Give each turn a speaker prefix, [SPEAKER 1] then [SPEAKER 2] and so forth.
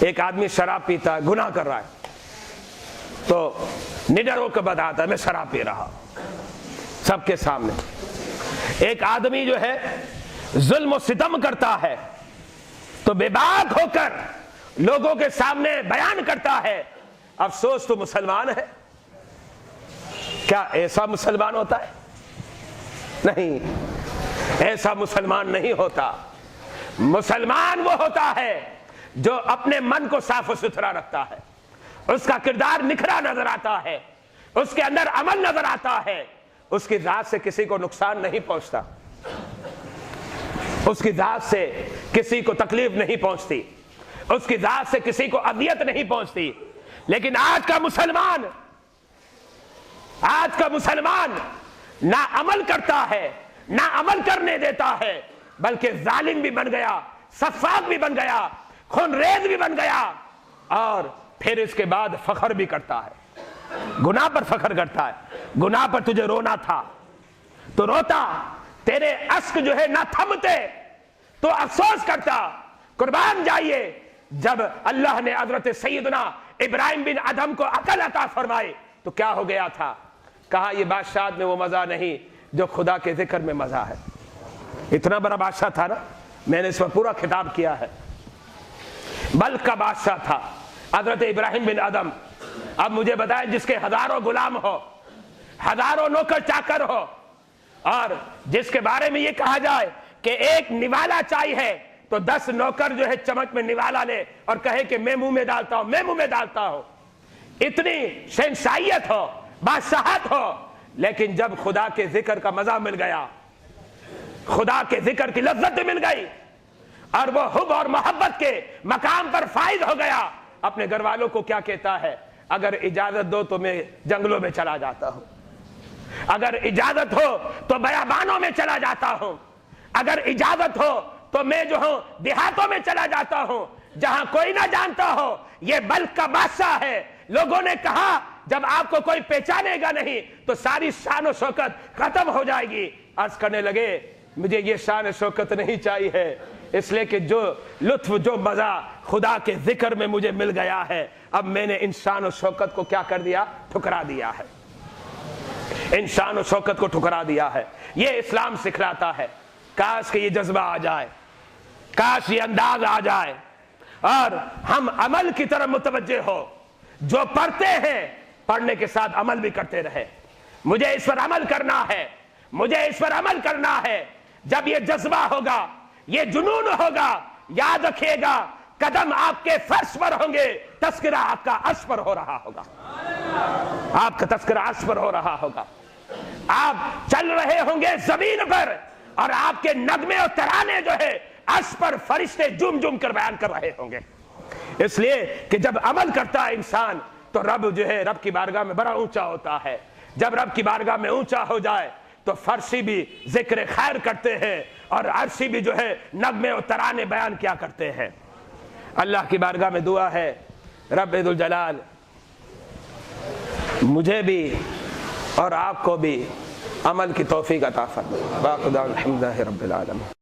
[SPEAKER 1] ایک آدمی شراب پیتا ہے، گناہ کر رہا ہے، تو نڈر ہو کے بتاتا ہے میں شراب پی رہا سب کے سامنے۔ ایک آدمی جو ہے ظلم و ستم کرتا ہے تو بے باک ہو کر لوگوں کے سامنے بیان کرتا ہے، افسوس تو مسلمان ہے۔ کیا ایسا مسلمان ہوتا ہے؟ نہیں، ایسا مسلمان نہیں ہوتا۔ مسلمان وہ ہوتا ہے جو اپنے من کو صاف و ستھرا رکھتا ہے، اس کا کردار نکھرا نظر آتا ہے، اس کے اندر عمل نظر آتا ہے، اس کی ذات سے کسی کو نقصان نہیں پہنچتا، اس کی ذات سے کسی کو تکلیف نہیں پہنچتی، اس کی ذات سے کسی کو اذیت نہیں پہنچتی۔ لیکن آج کا مسلمان نہ عمل کرتا ہے، نہ عمل کرنے دیتا ہے، بلکہ ظالم بھی بن گیا، سفاک بھی بن گیا، خون ریز بھی بن گیا، اور پھر اس کے بعد فخر بھی کرتا ہے، گناہ پر فخر کرتا ہے۔ گناہ پر تجھے رونا تھا تو روتا، تیرے اشک جو ہے نہ تھمتے تو افسوس کرتا۔ قربان جائیے، جب اللہ نے حضرت سیدنا ابراہیم بن ادھم کو عقل عطا فرمائی تو کیا ہو گیا تھا؟ کہا یہ بادشاہت میں وہ مزہ نہیں جو خدا کے ذکر میں مزہ ہے۔ اتنا بڑا بادشاہ تھا نا، میں نے اس پر پورا خطاب کیا ہے، ملک کا بادشاہ تھا حضرت ابراہیم بن ادھم۔ اب مجھے بتائیں، جس کے ہزاروں غلام ہو، ہزاروں نوکر چاکر ہو، اور جس کے بارے میں یہ کہا جائے کہ ایک نوالا چاہیے تو 10 نوکر جو ہے چمچ میں نوالا لے اور کہے کہ میں منہ میں ڈالتا ہوں، میں منہ میں ڈالتا ہوں، اتنی شہنشاہیت ہو، بادشاہت ہو، لیکن جب خدا کے ذکر کا مزہ مل گیا، خدا کے ذکر کی لذت مل گئی، اور وہ حب اور محبت کے مقام پر فائز ہو گیا، اپنے گھر والوں کو کیا کہتا ہے؟ اگر اجازت دو تو میں جنگلوں میں چلا جاتا ہوں، اگر اجازت ہو تو بیابانوں میں چلا جاتا ہوں، اگر اجازت ہو تو میں جو ہوں دیہاتوں میں چلا جاتا ہوں، جہاں کوئی نہ جانتا ہو یہ ملک کا بادشاہ ہے۔ لوگوں نے کہا جب آپ کو کوئی پہچانے گا نہیں تو ساری شان و شوکت ختم ہو جائے گی۔ عرض کرنے لگے مجھے یہ شان و شوکت نہیں چاہیے، اس لیے کہ جو لطف جو مزہ خدا کے ذکر میں مجھے مل گیا ہے، اب میں نے ان شان و شوکت کو کیا کر دیا؟ ٹھکرا دیا ہے، ان شان و شوکت کو ٹھکرا دیا ہے۔ یہ اسلام سکھلاتا ہے۔ کاش کہ یہ جذبہ آ جائے، کاش یہ انداز آ جائے، اور ہم عمل کی طرف متوجہ ہو۔ جو پڑھتے ہیں پڑھنے کے ساتھ عمل بھی کرتے رہے، مجھے اس پر عمل کرنا ہے، مجھے اس پر عمل کرنا ہے۔ جب یہ جذبہ ہوگا، یہ جنون ہوگا، یاد رکھیے گا قدم آپ کے فرش پر ہوں گے، تذکرہ آپ کا عرش پر ہو رہا ہوگا، آپ کا تذکرہ عرش پر ہو رہا ہوگا، آپ چل رہے ہوں گے زمین پر، اور آپ کے نغمے اور ترانے جو ہے عرش پر فرشتے جم جم کر بیان کر رہے ہوں گے۔ اس لیے کہ جب عمل کرتا ہے انسان تو رب جو ہے رب کی بارگاہ میں بڑا اونچا ہوتا ہے۔ جب رب کی بارگاہ میں اونچا ہو جائے تو فرشی بھی ذکر خیر کرتے ہیں، اور عرشی بھی جو ہے نغمے اور ترانے بیان کیا کرتے ہیں۔ اللہ کی بارگاہ میں دعا ہے رب ذوالجلال مجھے بھی اور آپ کو بھی عمل کی توفیق عطا فرمائے۔ باقی دعوانا الحمدللہ رب العالمین۔